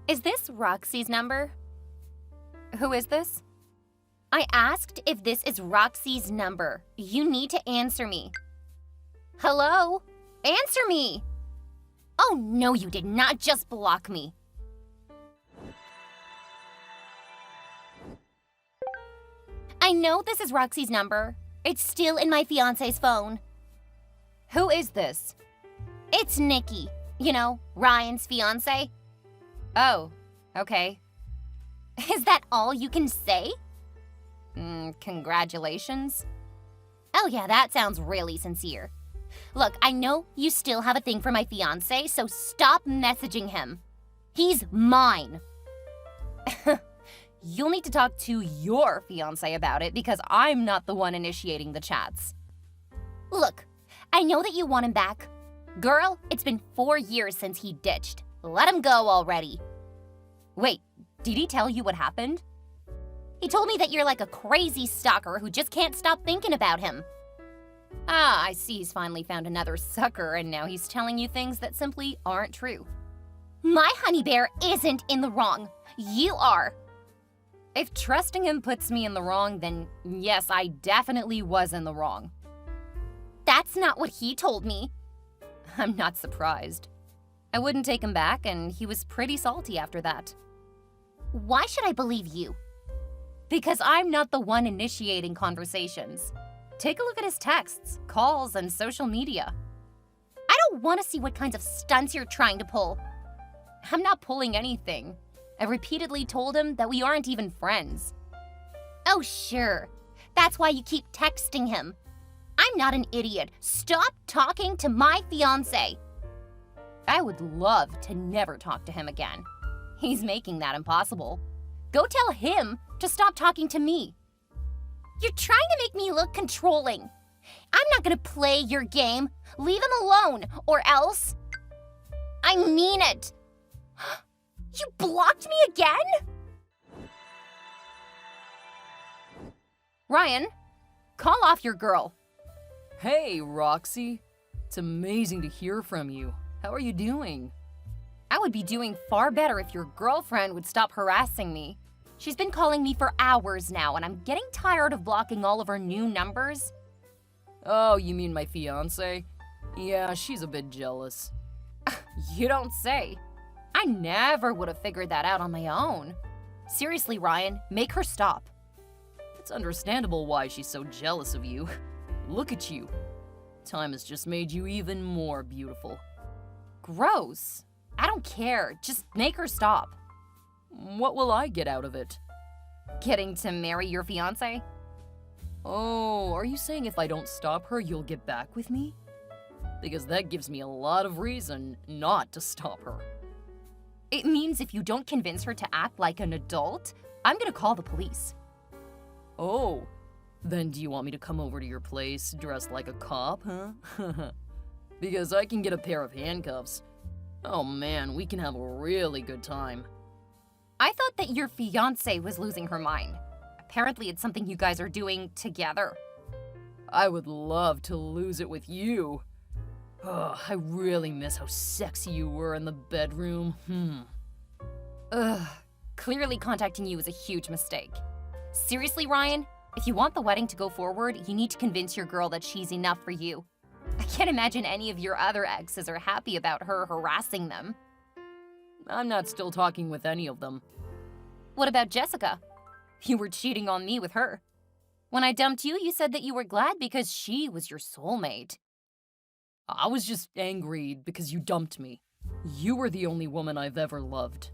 Is this Roxy's number? Who is this? I asked if this is Roxy's number. You need to answer me. Hello? Answer me! Oh no, you did not just block me. I know this is Roxy's number. It's still in my fiancé's phone. Who is this? It's Nikki. You know, Ryan's fiancé. Oh, okay. Is that all you can say? Congratulations. Oh yeah, that sounds really sincere. Look, I know you still have a thing for my fiancé, so stop messaging him. He's mine. You'll need to talk to your fiancé about it because I'm not the one initiating the chats. Look, I know that you want him back. Girl, it's been 4 years since he ditched. Let him go already. Wait, did he tell you what happened? He told me that you're like a crazy stalker who just can't stop thinking about him. Ah, I see he's finally found another sucker and now he's telling you things that simply aren't true. My honey bear isn't in the wrong. You are. If trusting him puts me in the wrong, then yes, I definitely was in the wrong. That's not what he told me. I'm not surprised. I wouldn't take him back, and he was pretty salty after that. Why should I believe you? Because I'm not the one initiating conversations. Take a look at his texts, calls, and social media. I don't want to see what kinds of stunts you're trying to pull. I'm not pulling anything. I repeatedly told him that we aren't even friends. Oh, sure. That's why you keep texting him. I'm not an idiot. Stop talking to my fiancé. I would love to never talk to him again. He's making that impossible. Go tell him to stop talking to me. You're trying to make me look controlling. I'm not gonna play your game. Leave him alone, or else... I mean it. You blocked me again? Ryan, call off your girl. Hey, Roxy. It's amazing to hear from you. How are you doing? I would be doing far better if your girlfriend would stop harassing me. She's been calling me for hours now, and I'm getting tired of blocking all of her new numbers. Oh, you mean my fiancé? Yeah, she's a bit jealous. You don't say. I never would have figured that out on my own. Seriously, Ryan, make her stop. It's understandable why she's so jealous of you. Look at you. Time has just made you even more beautiful. Gross. I don't care. Just make her stop. What will I get out of it? Getting to marry your fiancé? Oh, are you saying if I don't stop her, you'll get back with me? Because that gives me a lot of reason not to stop her. It means if you don't convince her to act like an adult, I'm gonna call the police. Oh, then do you want me to come over to your place dressed like a cop, huh? Because I can get a pair of handcuffs. Oh man, we can have a really good time. I thought that your fiancé was losing her mind. Apparently it's something you guys are doing together. I would love to lose it with you. Oh, I really miss how sexy you were in the bedroom. Ugh, clearly contacting you is a huge mistake. Seriously, Ryan, if you want the wedding to go forward, you need to convince your girl that she's enough for you. I can't imagine any of your other exes are happy about her harassing them. I'm not still talking with any of them. What about Jessica? You were cheating on me with her. When I dumped you, you said that you were glad because she was your soulmate. I was just angry because you dumped me. You were the only woman I've ever loved.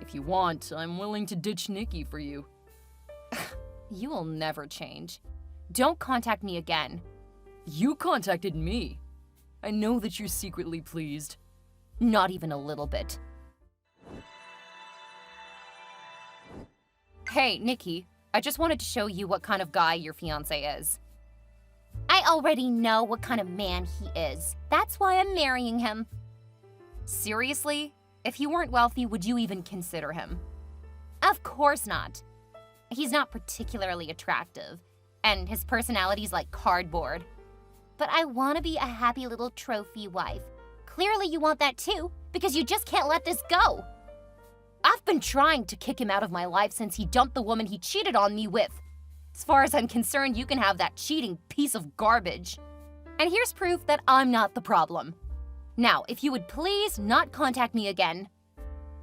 If you want, I'm willing to ditch Nikki for you. You will never change. Don't contact me again. You contacted me. I know that you're secretly pleased. Not even a little bit. Hey, Nikki, I just wanted to show you what kind of guy your fiancé is. I already know what kind of man he is. That's why I'm marrying him. Seriously? If he weren't wealthy, would you even consider him? Of course not. He's not particularly attractive, and his personality's like cardboard. But I want to be a happy little trophy wife. Clearly you want that too, because you just can't let this go. I've been trying to kick him out of my life since he dumped the woman he cheated on me with. As far as I'm concerned, you can have that cheating piece of garbage. And here's proof that I'm not the problem. Now, if you would please not contact me again.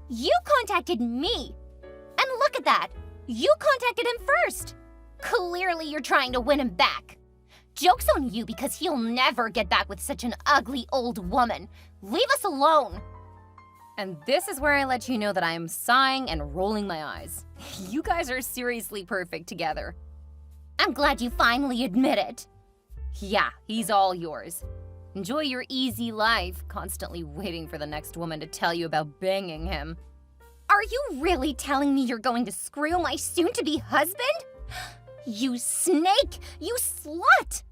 You contacted me! And look at that! You contacted him first! Clearly you're trying to win him back. Joke's on you because he'll never get back with such an ugly old woman. Leave us alone! And this is where I let you know that I am sighing and rolling my eyes. You guys are seriously perfect together. I'm glad you finally admit it. Yeah, he's all yours. Enjoy your easy life, constantly waiting for the next woman to tell you about banging him. Are you really telling me you're going to screw my soon-to-be husband? You snake! You slut!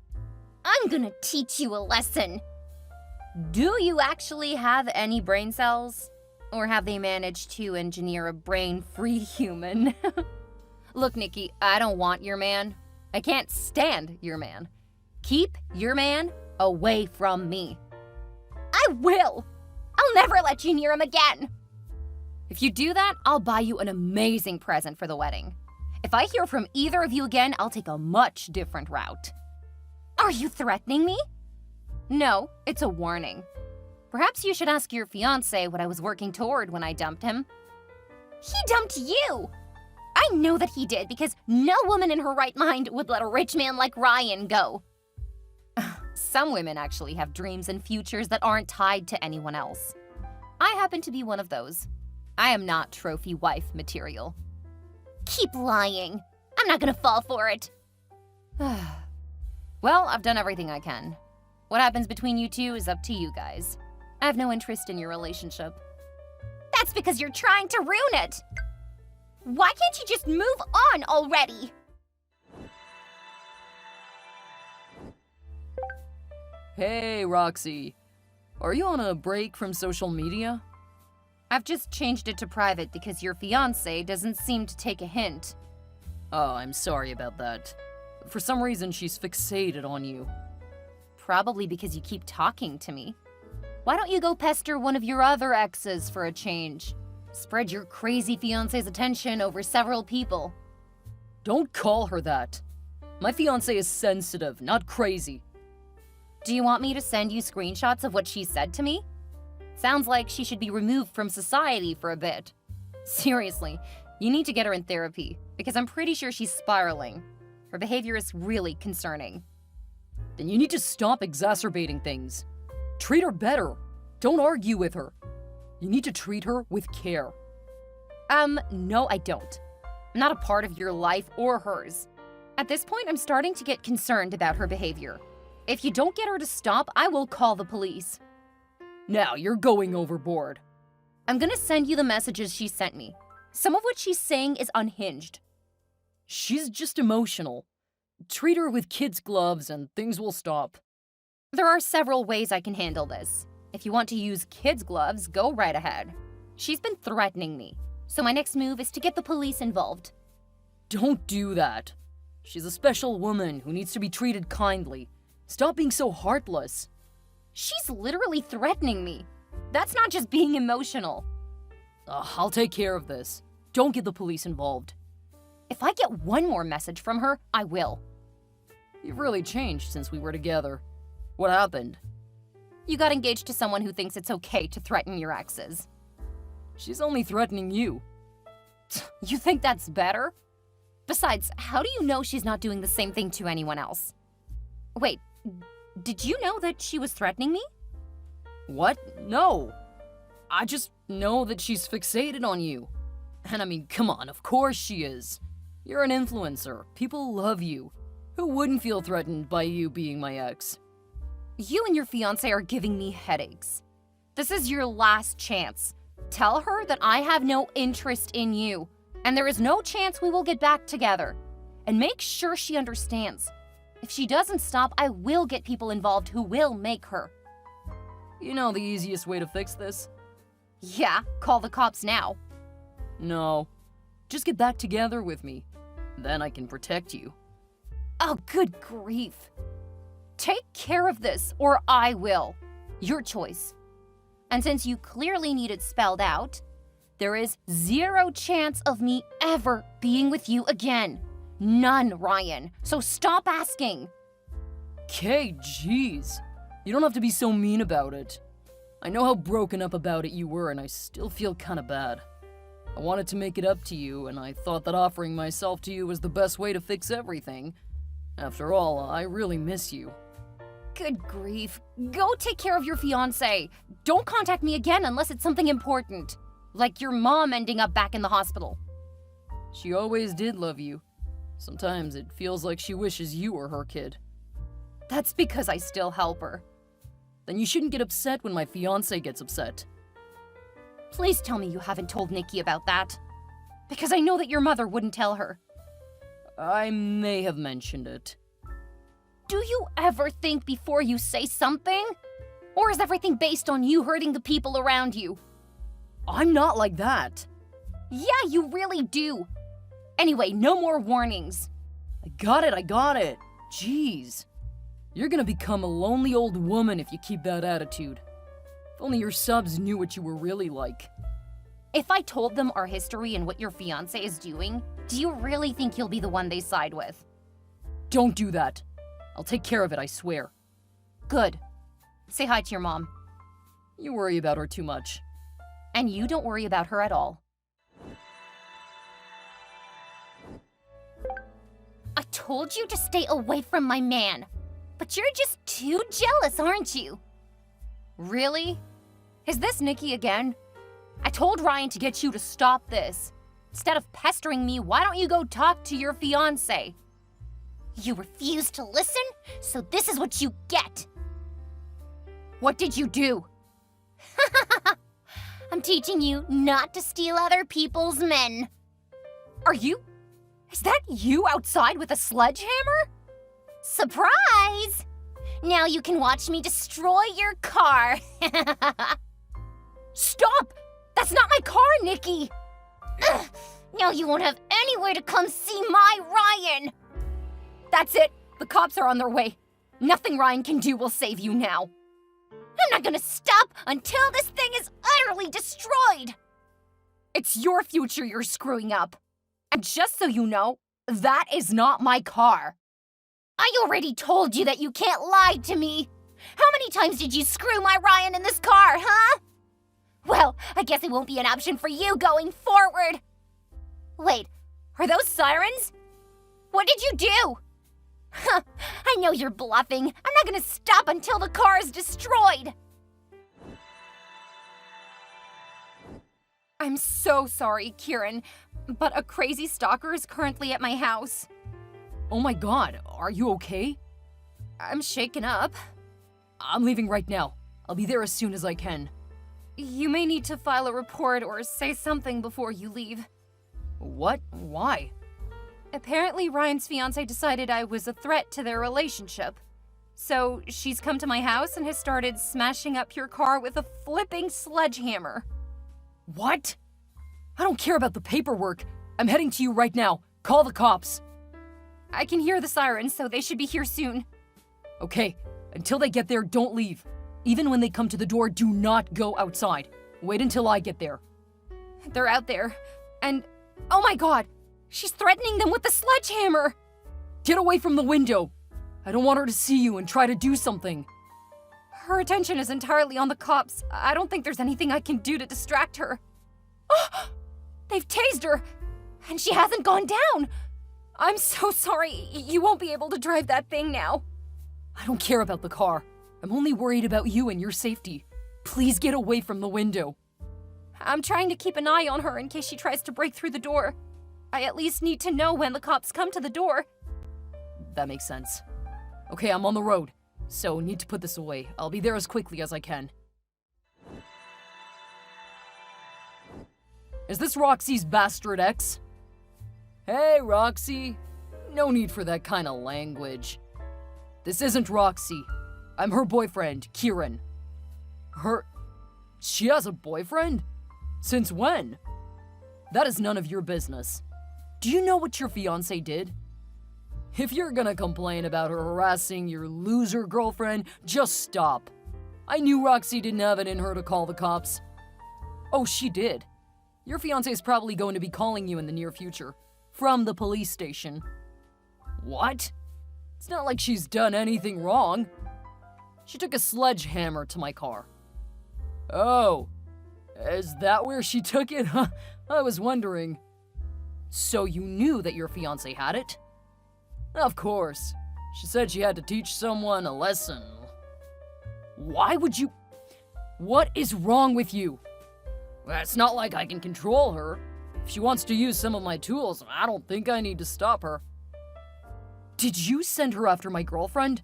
I'm gonna teach you a lesson. Do you actually have any brain cells? Or have they managed to engineer a brain-free human? Look, Nikki, I don't want your man. I can't stand your man. Keep your man away from me. I will! I'll never let you near him again! If you do that, I'll buy you an amazing present for the wedding. If I hear from either of you again, I'll take a much different route. Are you threatening me? No, it's a warning. Perhaps you should ask your fiancé what I was working toward when I dumped him. He dumped you! I know that he did because no woman in her right mind would let a rich man like Ryan go. Some women actually have dreams and futures that aren't tied to anyone else. I happen to be one of those. I am not trophy wife material. Keep lying. I'm not gonna fall for it. Well, I've done everything I can. What happens between you two is up to you guys. I have no interest in your relationship. That's because you're trying to ruin it. Why can't you just move on already? Hey, Roxy. Are you on a break from social media? I've just changed it to private because your fiancé doesn't seem to take a hint. Oh, I'm sorry about that. For some reason, she's fixated on you. Probably because you keep talking to me. Why don't you go pester one of your other exes for a change? Spread your crazy fiancé's attention over several people. Don't call her that. My fiancé is sensitive, not crazy. Do you want me to send you screenshots of what she said to me? Sounds like she should be removed from society for a bit. Seriously, you need to get her in therapy, because I'm pretty sure she's spiraling. Her behavior is really concerning. Then you need to stop exacerbating things. Treat her better. Don't argue with her. You need to treat her with care. No, I don't. I'm not a part of your life or hers. At this point, I'm starting to get concerned about her behavior. If you don't get her to stop, I will call the police. Now you're going overboard. I'm gonna send you the messages she sent me. Some of what she's saying is unhinged. She's just emotional. Treat her with kids' gloves and things will stop. There are several ways I can handle this. If you want to use kids' gloves, go right ahead. She's been threatening me, so my next move is to get the police involved. Don't do that. She's a special woman who needs to be treated kindly. Stop being so heartless. She's literally threatening me. That's not just being emotional. I'll take care of this. Don't get the police involved. If I get one more message from her, I will. You've really changed since we were together. What happened? You got engaged to someone who thinks it's okay to threaten your exes. She's only threatening you. You think that's better? Besides, how do you know she's not doing the same thing to anyone else? Wait, did you know that she was threatening me? What? No. I just know that she's fixated on you. And I mean, come on, of course she is. You're an influencer. People love you. Who wouldn't feel threatened by you being my ex? You and your fiancé are giving me headaches. This is your last chance. Tell her that I have no interest in you, and there is no chance we will get back together. And make sure she understands. If she doesn't stop, I will get people involved who will make her. You know the easiest way to fix this? Yeah, call the cops now. No. Just get back together with me. Then I can protect you. Oh, good grief. Take care of this, or I will. Your choice. And since you clearly need it spelled out, There is 0 chance of me ever being with you again. None, Ryan. So stop asking. Okay, jeez. You don't have to be so mean about it. I know how broken up about it you were, and I still feel kinda bad. I wanted to make it up to you, and I thought that offering myself to you was the best way to fix everything. After all, I really miss you. Good grief. Go take care of your fiancé. Don't contact me again unless it's something important. Like your mom ending up back in the hospital. She always did love you. Sometimes it feels like she wishes you were her kid. That's because I still help her. Then you shouldn't get upset when my fiancé gets upset. Please tell me you haven't told Nikki about that. Because I know that your mother wouldn't tell her. I may have mentioned it. Do you ever think before you say something? Or is everything based on you hurting the people around you? I'm not like that. Yeah, you really do. Anyway, no more warnings. I got it. Jeez. You're gonna become a lonely old woman if you keep that attitude. If only your subs knew what you were really like. If I told them our history and what your fiancé is doing, do you really think you'll be the one they side with? Don't do that. I'll take care of it, I swear. Good. Say hi to your mom. You worry about her too much. And you don't worry about her at all. I told you to stay away from my man. But you're just too jealous, aren't you? Really? Is this Nikki again? I told Ryan to get you to stop this. Instead of pestering me, why don't you go talk to your fiancé? You refuse to listen, so this is what you get. What did you do? I'm teaching you not to steal other people's men. Is that you outside with a sledgehammer? Surprise! Now you can watch me destroy your car. Stop! That's not my car, Nikki! Ugh. Now you won't have anywhere to come see my Ryan! That's it. The cops are on their way. Nothing Ryan can do will save you now. I'm not gonna stop until this thing is utterly destroyed! It's your future you're screwing up. And just so you know, that is not my car. I already told you that you can't lie to me. How many times did you screw my Ryan in this car, huh? Well, I guess it won't be an option for you going forward. Wait, are those sirens? What did you do? Huh, I know you're bluffing. I'm not gonna stop until the car is destroyed. I'm so sorry, Kieran, but a crazy stalker is currently at my house. Oh my god, are you okay? I'm shaken up. I'm leaving right now. I'll be there as soon as I can. You may need to file a report or say something before you leave. What? Why? Apparently, Ryan's fiancé decided I was a threat to their relationship. So she's come to my house and has started smashing up your car with a flipping sledgehammer. What? I don't care about the paperwork. I'm heading to you right now. Call the cops. I can hear the sirens, so they should be here soon. Okay, until they get there, don't leave. Even when they come to the door, do not go outside. Wait until I get there. They're out there. And, oh my god, she's threatening them with the sledgehammer. Get away from the window. I don't want her to see you and try to do something. Her attention is entirely on the cops. I don't think there's anything I can do to distract her. Oh, they've tased her, and she hasn't gone down. I'm so sorry. You won't be able to drive that thing now. I don't care about the car. I'm only worried about you and your safety. Please get away from the window. I'm trying to keep an eye on her in case she tries to break through the door. I at least need to know when the cops come to the door. That makes sense. Okay, I'm on the road, so need to put this away. I'll be there as quickly as I can. Is this Roxy's bastard ex? Hey, Roxy. No need for that kind of language. This isn't Roxy. I'm her boyfriend, Kieran. She has a boyfriend? Since when? That is none of your business. Do you know what your fiancé did? If you're gonna complain about her harassing your loser girlfriend, just stop. I knew Roxy didn't have it in her to call the cops. Oh, she did. Your fiancé is probably going to be calling you in the near future. From the police station. What? It's not like she's done anything wrong. She took a sledgehammer to my car. Oh, is that where she took it? I was wondering. So you knew that your fiancé had it? Of course. She said she had to teach someone a lesson. Why would you... What is wrong with you? It's not like I can control her. If she wants to use some of my tools, I don't think I need to stop her. Did you send her after my girlfriend?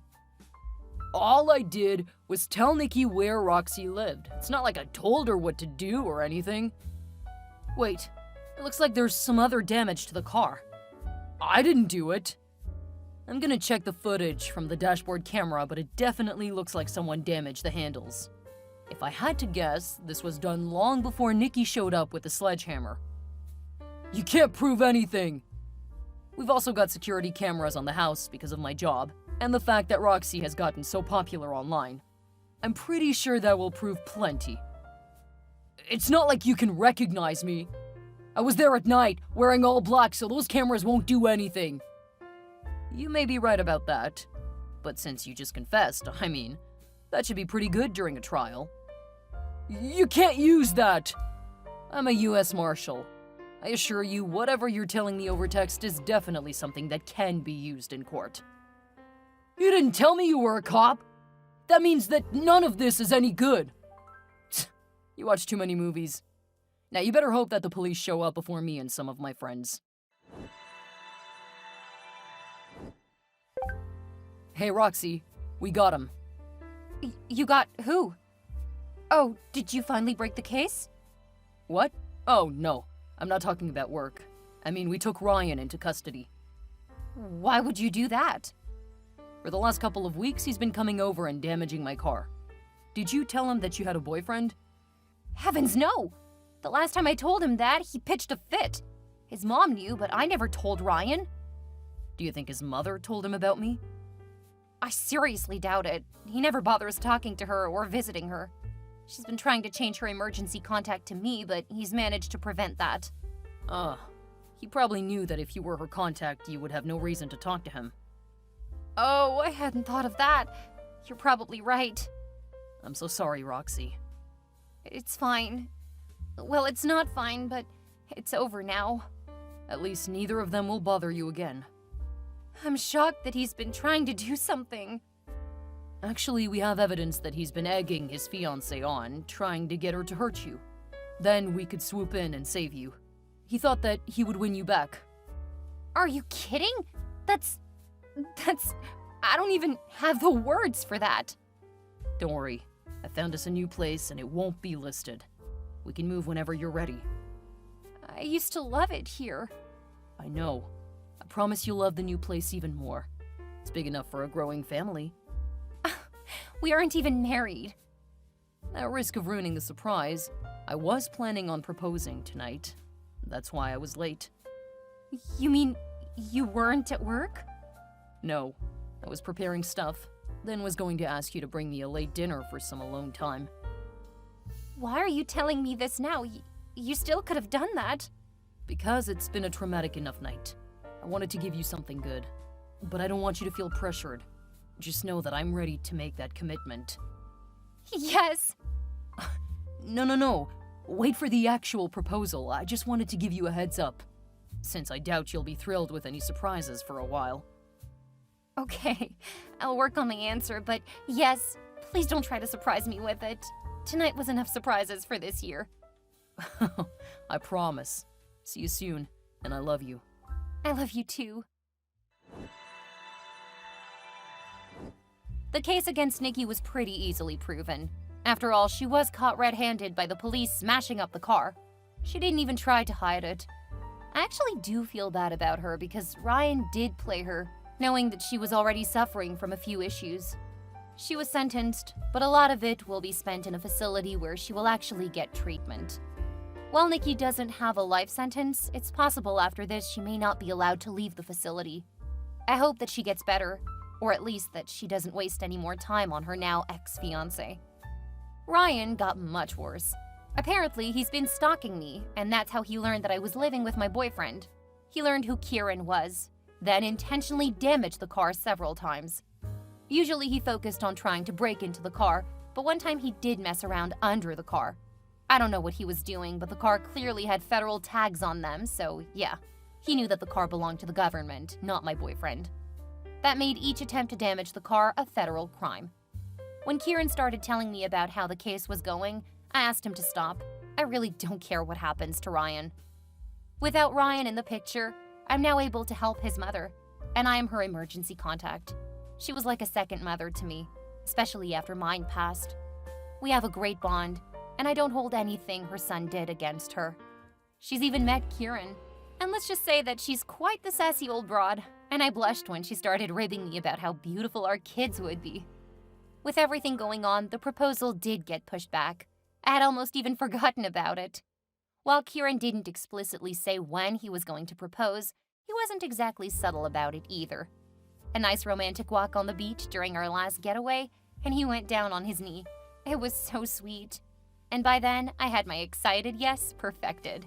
All I did was tell Nikki where Roxy lived. It's not like I told her what to do or anything. Wait, it looks like there's some other damage to the car. I didn't do it. I'm gonna check the footage from the dashboard camera, but it definitely looks like someone damaged the handles. If I had to guess, this was done long before Nikki showed up with the sledgehammer. You can't prove anything! We've also got security cameras on the house because of my job, and the fact that Roxy has gotten so popular online. I'm pretty sure that will prove plenty. It's not like you can recognize me. I was there at night, wearing all black, so those cameras won't do anything. You may be right about that, but since you just confessed, that should be pretty good during a trial. You can't use that! I'm a US Marshal. I assure you, whatever you're telling me over text is definitely something that can be used in court. You didn't tell me you were a cop! That means that none of this is any good! You watch too many movies. Now you better hope that the police show up before me and some of my friends. Hey Roxy, we got him. You got who? Oh, did you finally break the case? What? Oh, no. I'm not talking about work. We took Ryan into custody. Why would you do that? For the last couple of weeks, he's been coming over and damaging my car. Did you tell him that you had a boyfriend? Heavens, no! The last time I told him that, he pitched a fit. His mom knew, but I never told Ryan. Do you think his mother told him about me? I seriously doubt it. He never bothers talking to her or visiting her. She's been trying to change her emergency contact to me, but he's managed to prevent that. He probably knew that if you were her contact, you would have no reason to talk to him. Oh, I hadn't thought of that. You're probably right. I'm so sorry, Roxy. It's fine. Well, it's not fine, but it's over now. At least neither of them will bother you again. I'm shocked that he's been trying to do something. Actually, we have evidence that he's been egging his fiancée on, trying to get her to hurt you. Then we could swoop in and save you. He thought that he would win you back. Are you kidding? That's... I don't even have the words for that. Don't worry. I found us a new place and it won't be listed. We can move whenever you're ready. I used to love it here. I know. I promise you'll love the new place even more. It's big enough for a growing family. We aren't even married. At risk of ruining the surprise, I was planning on proposing tonight. That's why I was late. You mean you weren't at work? No, I was preparing stuff, then was going to ask you to bring me a late dinner for some alone time. Why are you telling me this now? You still could have done that. Because it's been a traumatic enough night. I wanted to give you something good, but I don't want you to feel pressured. Just know that I'm ready to make that commitment. Yes! No. Wait for the actual proposal. I just wanted to give you a heads up, since I doubt you'll be thrilled with any surprises for a while. Okay, I'll work on the answer, but yes, please don't try to surprise me with it. Tonight was enough surprises for this year. I promise. See you soon, and I love you. I love you too. The case against Nikki was pretty easily proven. After all, she was caught red-handed by the police smashing up the car. She didn't even try to hide it. I actually do feel bad about her because Ryan did play her, knowing that she was already suffering from a few issues. She was sentenced, but a lot of it will be spent in a facility where she will actually get treatment. While Nikki doesn't have a life sentence, it's possible after this she may not be allowed to leave the facility. I hope that she gets better, or at least that she doesn't waste any more time on her now ex-fiancé. Ryan got much worse. Apparently, he's been stalking me, and that's how he learned that I was living with my boyfriend. He learned who Kieran was, then intentionally damaged the car several times. Usually he focused on trying to break into the car, but one time he did mess around under the car. I don't know what he was doing, but the car clearly had federal tags on them, so yeah. He knew that the car belonged to the government, not my boyfriend. That made each attempt to damage the car a federal crime. When Kieran started telling me about how the case was going, I asked him to stop. I really don't care what happens to Ryan. Without Ryan in the picture, I'm now able to help his mother, and I am her emergency contact. She was like a second mother to me, especially after mine passed. We have a great bond, and I don't hold anything her son did against her. She's even met Kieran, and let's just say that she's quite the sassy old broad, and I blushed when she started ribbing me about how beautiful our kids would be. With everything going on, the proposal did get pushed back. I had almost even forgotten about it. While Kieran didn't explicitly say when he was going to propose, he wasn't exactly subtle about it either. A nice romantic walk on the beach during our last getaway, and he went down on his knee. It was so sweet. And by then, I had my excited yes perfected.